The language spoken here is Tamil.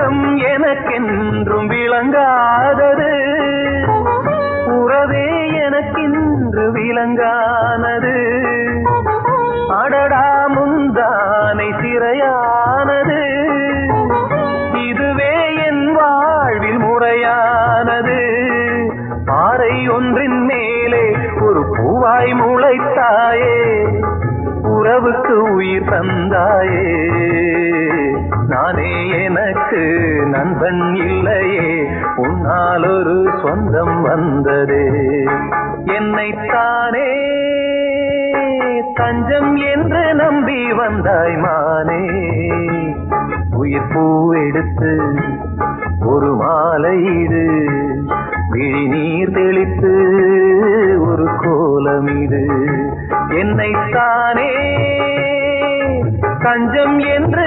உலகம் எனக்கென்றும் விளங்காதது, உறவே எனக்கென்று விளங்கானது. அடடா முந்தானை சிறையானது, இதுவே என் வாழ்வில் முறையானது. பாறை ஒன்றின் மேலே ஒரு பூவாய் முளைத்தாயே, உறவுக்கு உயிர் தந்தாயே. நானே எனக்கு நண்பன் இல்லையே, உன்னால் ஒரு சொந்தம் வந்ததே. என்னைத்தானே தஞ்சம் என்று நம்பி வந்தாய் மானே. உயிர் பூவெடுத்து ஒரு மாலையிடு, விழி நீர் தெளித்து ஒரு கோலமிடு. என்னைத்தானே தஞ்சம் என்று